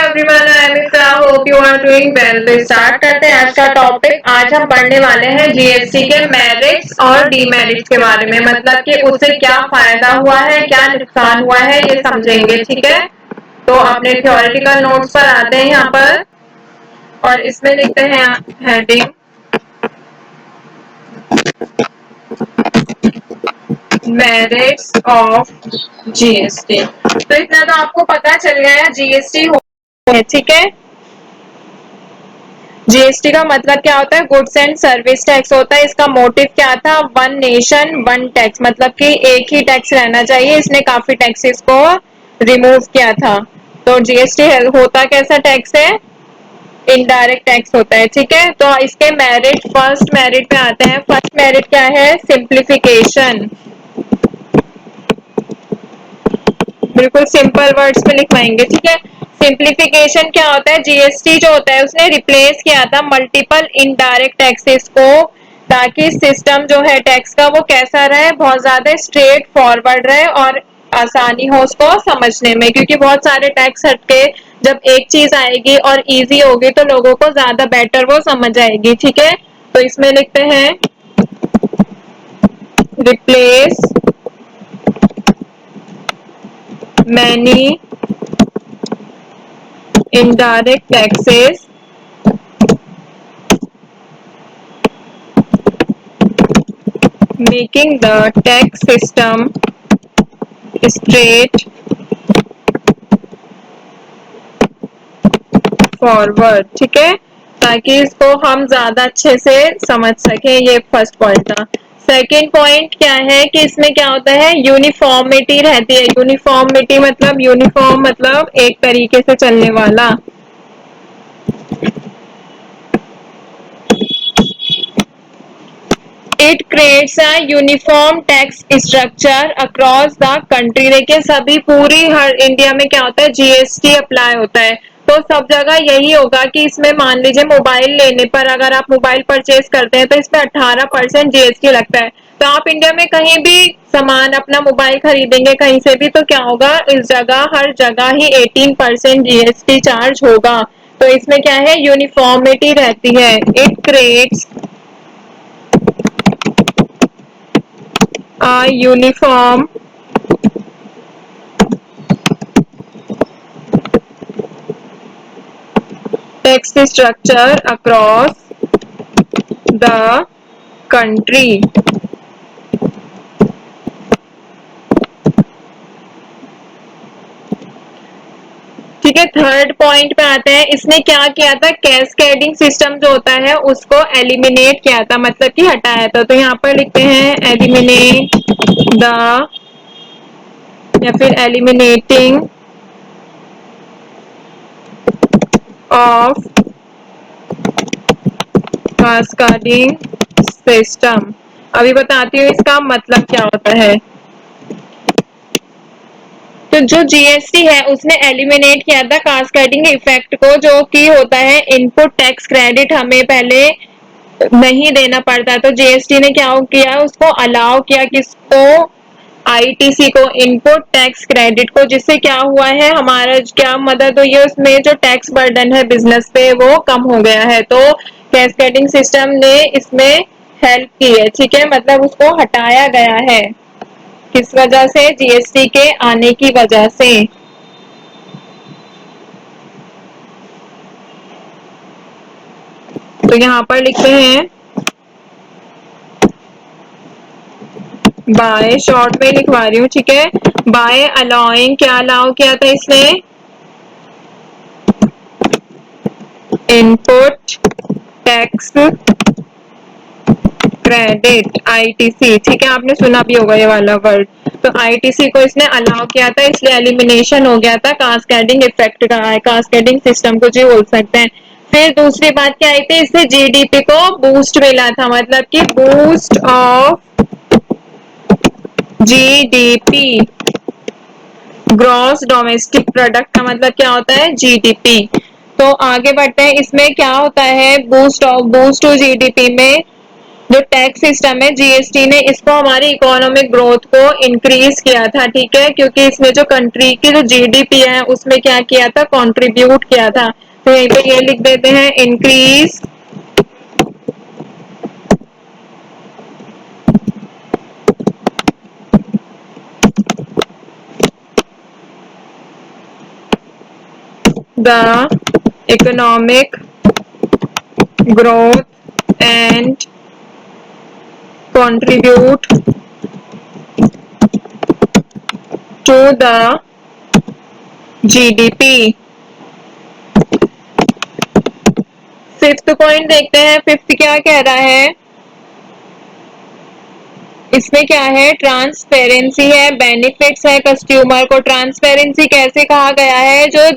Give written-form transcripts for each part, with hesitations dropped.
everyone, I am Mitra. Hope you are doing well. तो start करते हैं आज का टॉपिक। आज हम पढ़ने वाले हैं जीएसटी के मेरिट्स और डीमेरिट्स के बारे में, मतलब कि उससे क्या फायदा हुआ है, क्या नुकसान हुआ है, ये समझेंगे। ठीक है, तो अपने थ्योरेटिकल नोट्स पर आते हैं यहाँ पर और इसमें लिखते हैं हेडिंग मेरिट्स ऑफ जीएसटी। तो इतना तो आपको पता चल गया है जीएसटी है। ठीक है, जीएसटी का मतलब क्या होता है? गुड्स एंड सर्विस टैक्स होता है। इसका मोटिव क्या था? वन नेशन वन टैक्स, मतलब कि एक ही टैक्स रहना चाहिए। इसने काफी टैक्सेस को रिमूव किया था। तो जीएसटी होता कैसा टैक्स है? इनडायरेक्ट टैक्स होता है। ठीक है, तो इसके मेरिट, फर्स्ट मेरिट पे आते हैं। फर्स्ट मेरिट क्या है? सिंप्लीफिकेशन। बिल्कुल सिंपल वर्ड्स में लिखवाएंगे। ठीक है, सिंप्लीफिकेशन क्या होता है? जीएसटी जो होता है उसने रिप्लेस किया था मल्टीपल इनडायरेक्ट टैक्सेस को, ताकि सिस्टम जो है टैक्स का वो कैसा रहे? बहुत ज्यादा स्ट्रेट फॉरवर्ड रहे और आसानी हो उसको समझने में, क्योंकि बहुत सारे टैक्स हटके जब एक चीज आएगी और इजी होगी तो लोगों को ज्यादा बेटर वो समझ आएगी। ठीक है, तो इसमें लिखते हैं replace many indirect taxes making the tax system straight forward। ठीक है, ताकि इसको हम ज्यादा अच्छे से समझ सकें। ये फर्स्ट पॉइंट था। सेकेंड पॉइंट क्या है कि इसमें क्या होता है? यूनिफॉर्मिटी रहती है। यूनिफॉर्मिटी मतलब, यूनिफॉर्म मतलब एक तरीके से चलने वाला। It creates a uniform tax structure across the country. देखिए, सभी पूरी हर इंडिया में क्या होता है? जीएसटी अप्लाई होता है। तो सब जगह यही होगा कि इसमें मान लीजिए मोबाइल लेने पर, अगर आप मोबाइल परचेज करते हैं तो इसमें 18% जीएसटी लगता है। तो आप इंडिया में कहीं भी सामान अपना मोबाइल खरीदेंगे कहीं से भी, तो क्या होगा? इस जगह हर जगह ही 18% जीएसटी चार्ज होगा। तो इसमें क्या है? यूनिफॉर्मिटी रहती है। It creates a uniform tax structure across the country। ठीक है, थर्ड पॉइंट पे आते हैं। इसने क्या किया था? कैस्केडिंग सिस्टम जो होता है उसको एलिमिनेट किया था, मतलब कि हटाया था। तो यहाँ पर लिखते हैं एलिमिनेट द, या फिर एलिमिनेटिंग ऑफ कास्केडिंग सिस्टम। अभी बताती हूँ इसका मतलब क्या होता है। तो जो जीएसटी है उसने एलिमिनेट किया था कास्केडिंग इफेक्ट को, जो कि होता है इनपुट टैक्स क्रेडिट हमें पहले नहीं देना पड़ता। तो जीएसटी ने क्या किया? उसको अलाउ किया, किसको? आईटीसी को, इनपुट टैक्स क्रेडिट को। जिससे क्या हुआ है? हमारा क्या मदद हुई है? उसमें जो टैक्स बर्डन है बिजनेस पे वो कम हो गया है। तो कैस्केडिंग सिस्टम ने इसमें हेल्प की है। ठीक है, मतलब उसको हटाया गया है। किस वजह से? जीएसटी के आने की वजह से। तो यहाँ पर लिखते हैं बाय, शॉर्ट में लिखवा रही हूँ। ठीक है, बाय अलाउइंग, क्या अलाउ किया था इसने? Input tax credit, ITC. ठीक है, आपने सुना भी होगा ये वाला वर्ड। तो आईटीसी को इसने अलाउ किया था, इसलिए एलिमिनेशन हो गया था कास्केडिंग इफेक्ट का, कास्केडिंग सिस्टम को जी बोल सकते हैं। फिर दूसरी बात क्या आई थी? इससे जीडीपी को बूस्ट मिला था, मतलब कि boost of GDP, gross domestic product का मतलब क्या होता है? जीडीपी। तो आगे बढ़ते हैं। इसमें क्या होता है? Boost of, boost to GDP में जो टैक्स सिस्टम है जीएसटी ने इसको हमारी इकोनॉमिक ग्रोथ को इंक्रीज किया था, ठीक है, क्योंकि इसने जो कंट्री की जो जीडीपी है उसमें क्या किया था, कंट्रीब्यूट किया था। तो यहीं पे ये लिख देते हैं, increase the economic growth and contribute to the GDP। Fifth point देखते हैं, फिफ्थ क्या कह रहा है, इसमें क्या है, ट्रांसपेरेंसी है, बेनिफिट्स है कंज्यूमर को। ट्रांसपेरेंसी कैसे कहा गया है, जो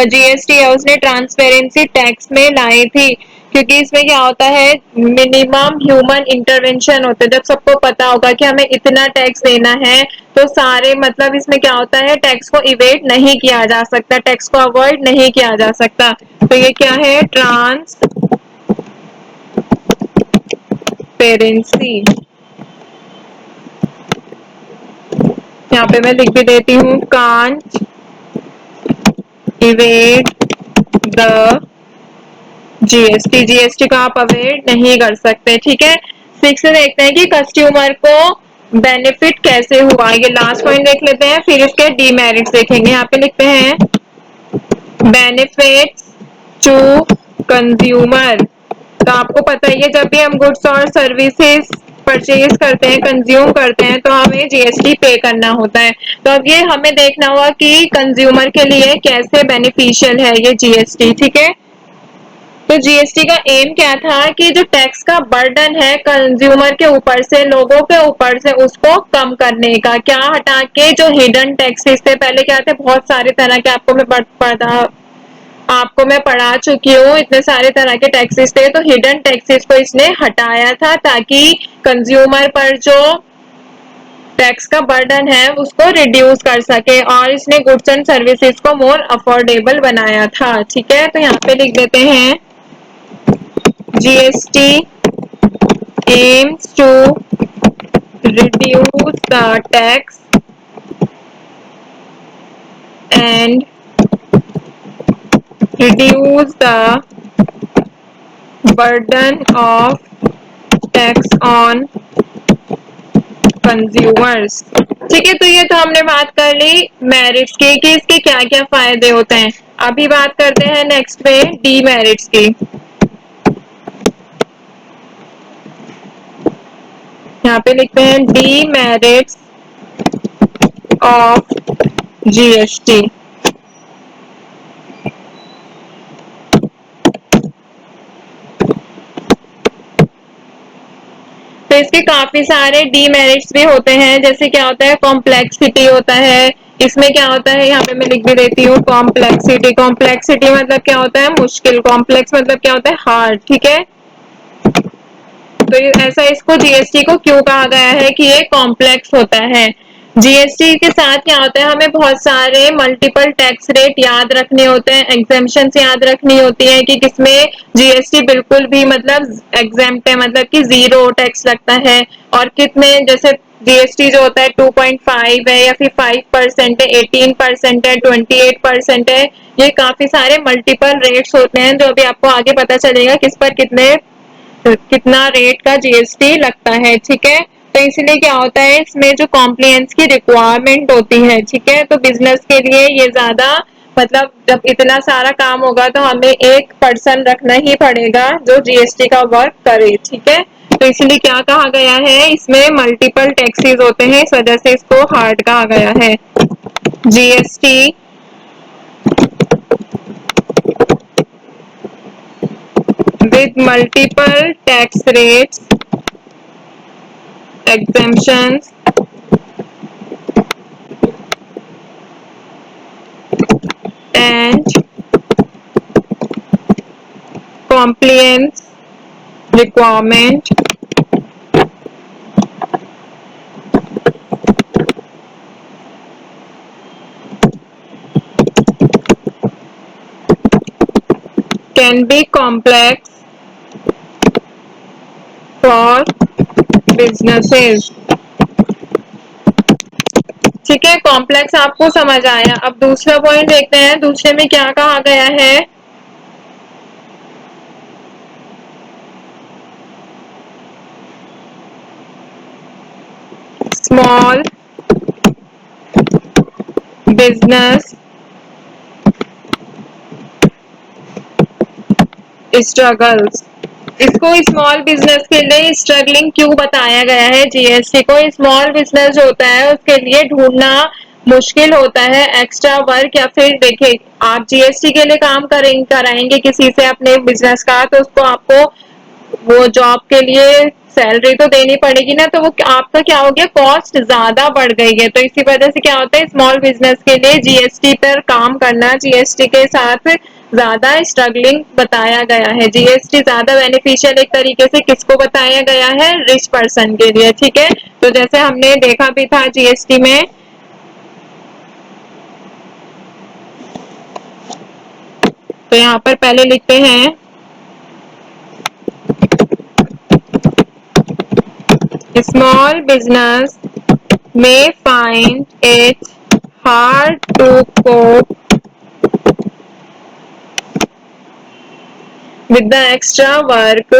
जीएसटी है उसने ट्रांसपेरेंसी टैक्स में लाई थी, क्योंकि इसमें क्या होता है, मिनिमम ह्यूमन इंटरवेंशन होते हैं। जब सबको पता होगा कि हमें इतना टैक्स देना है तो सारे मतलब इसमें क्या होता है, टैक्स को इवेट नहीं किया जा सकता, टैक्स को अवॉइड नहीं किया जा सकता। तो ये क्या है, ट्रांसपेरेंसी। यहाँ पे मैं लिख भी देती हूँ, कांट इवेट द जीएसटी, जीएसटी को आप अवॉइड नहीं कर सकते, ठीक है। सिक्स देखते हैं कि कस्टमर को बेनिफिट कैसे हुआ, ये लास्ट पॉइंट देख लेते हैं, फिर इसके डीमेरिट्स देखेंगे। यहाँ पे लिखते हैं, बेनिफिट्स टू कंज्यूमर। तो आपको पता ही है, जब भी हम गुड्स और सर्विसेज परचेज करते हैं, कंज्यूम करते हैं, तो हमें जीएसटी पे करना होता है। तो अब ये हमें देखना होगा कि कंज्यूमर के लिए कैसे बेनिफिशियल है ये जीएसटी, ठीक है। तो जीएसटी का एम क्या था कि जो टैक्स का बर्डन है कंज्यूमर के ऊपर से, लोगों के ऊपर से, उसको कम करने का, क्या हटा के जो हिडन टैक्सेस थे, पहले क्या थे, बहुत सारे तरह के, आपको मैं पढ़ा चुकी हूँ, इतने सारे तरह के टैक्सेस थे। तो हिडन टैक्सेस को इसने हटाया था ताकि कंज्यूमर पर जो टैक्स का बर्डन है उसको रिड्यूस कर सके, और इसने गुड्स एंड सर्विसेज को मोर अफोर्डेबल बनाया था, ठीक है। तो यहाँ पे लिख देते हैं, GST aims to reduce the tax and reduce the burden of tax on consumers। ठीक है, तो ये तो हमने बात कर ली मेरिट्स की कि इसके क्या क्या फायदे होते हैं। अभी बात करते हैं नेक्स्ट में डीमेरिट्स की। यहाँ पे लिखते हैं, डीमेरिट्स ऑफ जीएसटी। तो इसके काफी सारे डीमेरिट्स भी होते हैं, जैसे क्या होता है, कॉम्प्लेक्सिटी होता है। इसमें क्या होता है, यहाँ पे मैं लिख भी देती हूँ, कॉम्प्लेक्सिटी। कॉम्प्लेक्सिटी मतलब क्या होता है, मुश्किल। कॉम्प्लेक्स मतलब क्या होता है, हार्ड, ठीक है। तो ऐसा इसको जीएसटी को क्यों कहा गया है कि ये कॉम्प्लेक्स होता है। जीएसटी के साथ क्या होता है, हमें बहुत सारे मल्टीपल टैक्स रेट याद रखने होते हैं, एग्जेम्पशन याद रखनी होती है कि किसमें जीएसटी बिल्कुल भी मतलब एग्जेम्प्ट है, मतलब कि जीरो टैक्स लगता है, और कितने, जैसे जीएसटी जो होता है 2.5 है या फिर 5% है, 18% है, 28% है। ये काफी सारे मल्टीपल रेट्स होते हैं, जो अभी आपको आगे पता चलेगा किस पर कितना रेट का जीएसटी लगता है, ठीक है। तो इसलिए क्या होता है, इसमें जो कॉम्प्लायंस की रिक्वायरमेंट होती है, ठीक है, तो बिजनेस के लिए ये ज्यादा, मतलब जब इतना सारा काम होगा तो हमें एक पर्सन रखना ही पड़ेगा जो जीएसटी का वर्क करे, ठीक है। तो इसलिए क्या कहा गया है, इसमें मल्टीपल टैक्सेस होते हैं, इस वजह से इसको हार्ड कहा गया है। GST with multiple tax rates, exemptions and compliance requirement can be complex for businesses. ठीक है, कॉम्प्लेक्स आपको समझ आया। अब दूसरा पॉइंट देखते हैं, दूसरे में क्या कहा गया है। Small business struggles. इसको स्मॉल बिजनेस के लिए स्ट्रगलिंग क्यों बताया गया है? जीएसटी को स्मॉल बिजनेस जो होता है उसके लिए ढूंढना मुश्किल होता है, एक्स्ट्रा वर्क, या फिर देखिए आप जीएसटी के लिए काम कराएंगे किसी से अपने बिजनेस का, तो उसको आपको वो जॉब के लिए सैलरी तो देनी पड़ेगी ना, तो वो आपका क्या हो गया, कॉस्ट ज्यादा बढ़ गई है। तो इसी वजह से क्या होता है, स्मॉल बिजनेस के लिए जीएसटी पर काम करना, जीएसटी के साथ ज्यादा स्ट्रगलिंग बताया गया है। जीएसटी ज्यादा बेनिफिशियल एक तरीके से किसको बताया गया है, रिच पर्सन के लिए। ठीक है, तो जैसे हमने देखा भी था जीएसटी में, तो यहाँ पर पहले लिखते हैं small business may find it hard to cope with the extra work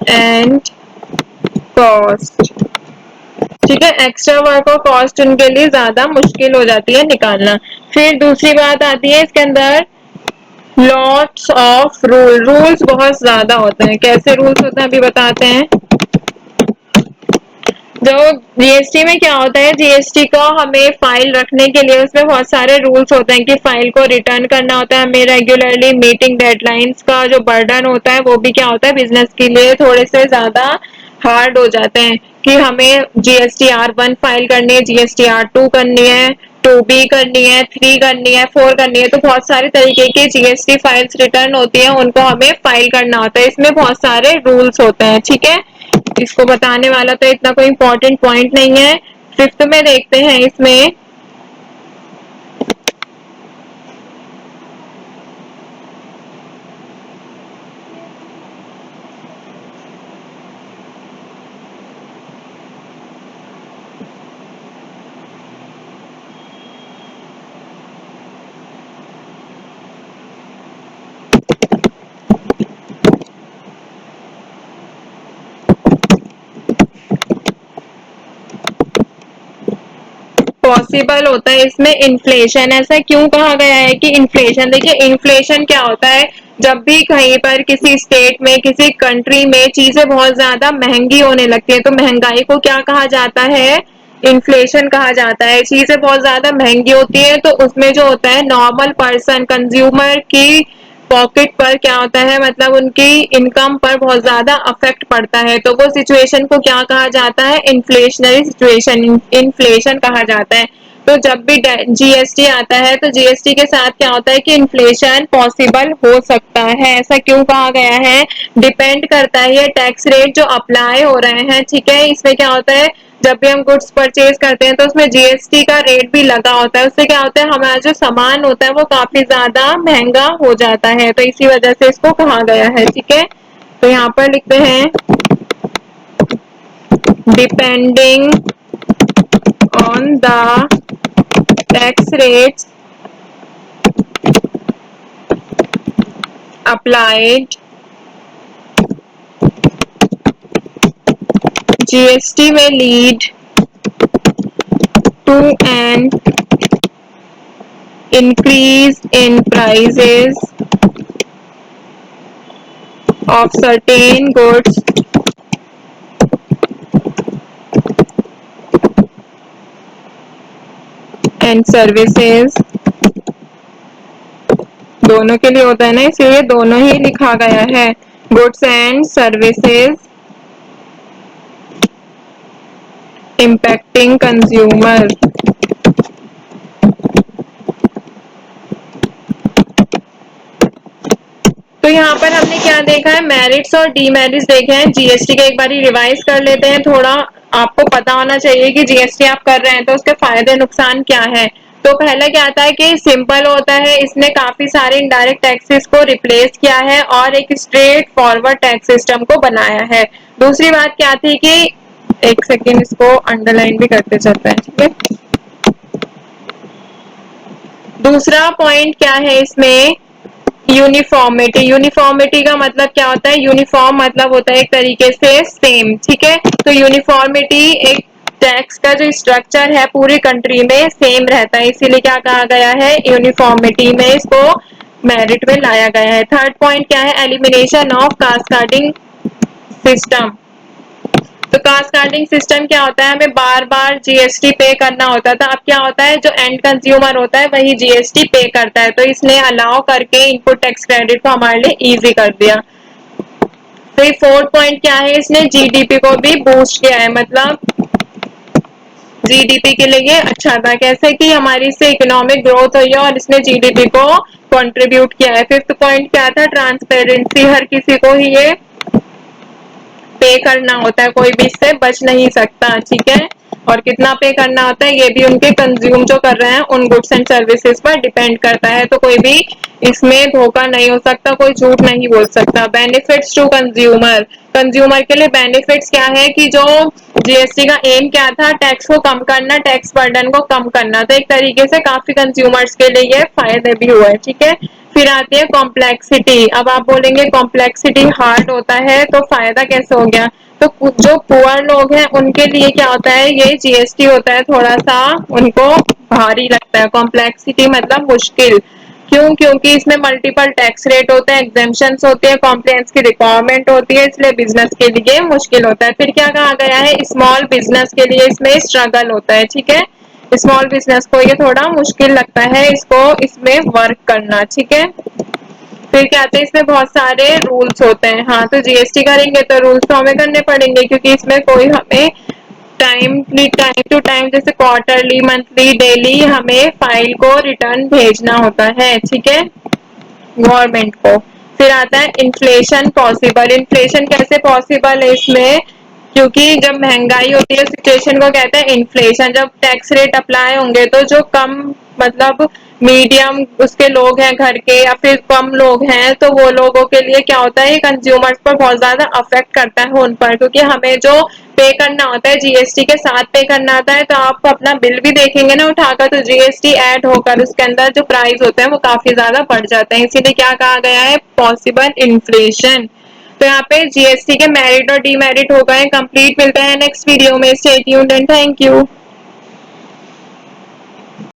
and cost। ठीक है, एक्स्ट्रा वर्क और कॉस्ट उनके लिए ज्यादा मुश्किल हो जाती है निकालना। फिर दूसरी बात आती है इसके अंदर, लॉट्स ऑफ रूल्स बहुत ज्यादा होते हैं। कैसे रूल्स होते हैं अभी बताते हैं। जो जीएसटी में क्या होता है, जीएसटी को हमें फाइल रखने के लिए उसमें बहुत सारे रूल्स होते हैं कि फाइल को रिटर्न करना होता है हमें रेगुलरली, मीटिंग डेडलाइंस का जो बर्डन होता है वो भी क्या होता है, बिजनेस के लिए थोड़े से ज्यादा हार्ड हो जाते हैं कि हमें जीएसटी R1 फाइल करनी है, जीएसटी R2 करनी है, 2B करनी है, 3 करनी है, 4 करनी है। तो बहुत सारे तरीके की जीएसटी फाइल्स रिटर्न होती है, उनको हमें फाइल करना होता है। इसमें बहुत सारे रूल्स होते हैं। ठीक है, इसको बताने वाला तो इतना कोई इंपॉर्टेंट पॉइंट नहीं है। फिफ्थ में देखते हैं इसमें, पॉसिबल होता है इसमें इन्फ्लेशन। ऐसा क्यों कहा गया है कि इन्फ्लेशन? देखिए इन्फ्लेशन क्या होता है, जब भी कहीं पर किसी स्टेट में किसी कंट्री में चीजें बहुत ज्यादा महंगी होने लगती है, तो महंगाई को क्या कहा जाता है, इन्फ्लेशन कहा जाता है। चीजें बहुत ज्यादा महंगी होती है तो उसमें जो होता है नॉर्मल पर्सन कंज्यूमर की पॉकेट पर क्या होता है, मतलब उनकी इनकम पर बहुत ज्यादा अफेक्ट पड़ता है। तो वो सिचुएशन को क्या कहा जाता है, इन्फ्लेशनरी सिचुएशन, इन्फ्लेशन कहा जाता है। तो जब भी जीएसटी आता है तो जीएसटी के साथ क्या होता है कि इन्फ्लेशन पॉसिबल हो सकता है। ऐसा क्यों कहा गया है, डिपेंड करता है ये टैक्स रेट जो अप्लाई हो रहे हैं। ठीक है, इसमें क्या होता है, जब भी हम गुड्स परचेज करते हैं तो उसमें जीएसटी का रेट भी लगा होता है। उससे क्या होता है, हमारा जो सामान होता है वो काफी ज्यादा महंगा हो जाता है। तो इसी वजह से इसको कहा गया है। ठीक है, तो यहाँ पर लिखते हैं depending on the tax rates applied, GST में lead to an increase in prices of certain goods and services। दोनों के लिए होता है ना, इसलिए दोनों ही लिखा गया है, goods and services impacting consumer. तो यहाँ पर हमने क्या देखा है, मेरिट्स और डीमेरिट्स देखे हैं जीएसटी के। एक बार रिवाइज कर लेते हैं थोड़ा। आपको पता होना चाहिए कि जीएसटी आप कर रहे हैं तो उसके फायदे नुकसान क्या है। तो पहला क्या था कि सिंपल होता है, इसने काफी सारे इनडायरेक्ट टैक्सेस को रिप्लेस किया है और एक स्ट्रेट फॉरवर्ड टैक्स सिस्टम को बनाया है। दूसरी बात क्या थी कि एक सेकेंड इसको अंडरलाइन भी करते चलते हैं, ठीक है। दूसरा पॉइंट क्या है इसमें, यूनिफॉर्मिटी। यूनिफॉर्मिटी का मतलब क्या होता है, यूनिफॉर्म मतलब होता है एक तरीके से सेम, ठीक है। तो यूनिफॉर्मिटी एक टैक्स का जो स्ट्रक्चर है पूरी कंट्री में सेम रहता है, इसीलिए क्या कहा गया है, यूनिफॉर्मिटी में इसको मेरिट में लाया गया है। थर्ड पॉइंट क्या है, एलिमिनेशन ऑफ कास्केडिंग सिस्टम। तो कास्केडिंग सिस्टम क्या होता है, हमें बार बार जीएसटी पे करना होता था, अब क्या होता है जो एंड कंज्यूमर होता है वही जीएसटी पे करता है, तो इसने अलाउ करके इनपुट टैक्स क्रेडिट को हमारे लिए इजी कर दिया। तो फोर्थ पॉइंट क्या है, इसने जीडीपी को भी बूस्ट किया है, मतलब जीडीपी के लिए अच्छा था, कैसे कि हमारी इससे इकोनॉमिक ग्रोथ हुई है और इसने जीडीपी को कंट्रीब्यूट किया है। फिफ्थ पॉइंट क्या था, ट्रांसपेरेंसी, हर किसी को ही ये पे करना होता है, कोई भी इससे बच नहीं सकता, ठीक है। और कितना पे करना होता है ये भी उनके कंज्यूम जो कर रहे हैं उन गुड्स एंड सर्विसेज पर डिपेंड करता है, तो कोई भी इसमें धोखा नहीं हो सकता, कोई झूठ नहीं बोल सकता। बेनिफिट्स टू कंज्यूमर, कंज्यूमर के लिए बेनिफिट्स क्या है कि जो जीएसटी का एम क्या था, टैक्स को कम करना, टैक्स बर्डन को कम करना, तो एक तरीके से काफी कंज्यूमर्स के लिए ये फायदे भी हुए, ठीक है। फिर आती है कॉम्प्लेक्सिटी। अब आप बोलेंगे कॉम्प्लेक्सिटी हार्ड होता है तो फायदा कैसे हो गया, तो जो पुअर लोग हैं उनके लिए क्या होता है, ये जीएसटी होता है थोड़ा सा उनको भारी लगता है। कॉम्प्लेक्सिटी मतलब मुश्किल, क्यों, क्योंकि इसमें मल्टीपल टैक्स रेट होते हैं, एग्जेम्पशंस होती है, कॉम्प्लायंस की रिक्वायरमेंट होती है, इसलिए बिजनेस के लिए मुश्किल होता है। फिर क्या कहा गया है, स्मॉल बिजनेस के लिए इसमें स्ट्रगल होता है, ठीक है। स्मॉल बिजनेस को ये थोड़ा मुश्किल लगता है इसको इसमें वर्क करना, ठीक है। फिर क्या आते हैं, इसमें बहुत सारे रूल्स होते हैं, हाँ तो जीएसटी करेंगे तो रूल्स तो हमें करने पड़ेंगे, क्योंकि इसमें कोई हमें टाइम टू टाइम जैसे क्वार्टरली, मंथली, डेली हमें फाइल को रिटर्न भेजना होता है, ठीक है, गवर्नमेंट को। फिर आता है इन्फ्लेशन पॉसिबल। इन्फ्लेशन कैसे पॉसिबल है इसमें, क्योंकि जब महंगाई होती है सिचुएशन को कहते हैं इन्फ्लेशन। जब टैक्स रेट अप्लाई होंगे तो जो कम मतलब मीडियम उसके लोग हैं घर के या फिर कम लोग हैं, तो वो लोगों के लिए क्या होता है, कंज्यूमर्स पर बहुत ज्यादा अफेक्ट करता है उन पर, क्योंकि हमें जो पे करना होता है जीएसटी के साथ पे करना होता है, तो आप अपना बिल भी देखेंगे ना उठाकर, तो जीएसटी ऐड होकर उसके अंदर जो प्राइस होते हैं वो काफी ज्यादा बढ़ जाते हैं, इसीलिए क्या कहा गया है, पॉसिबल इन्फ्लेशन। तो यहाँ पे जीएसटी के मेरिट और डीमेरिट हो गए कंप्लीट। मिलते हैं नेक्स्ट वीडियो में, stay tuned and thank you.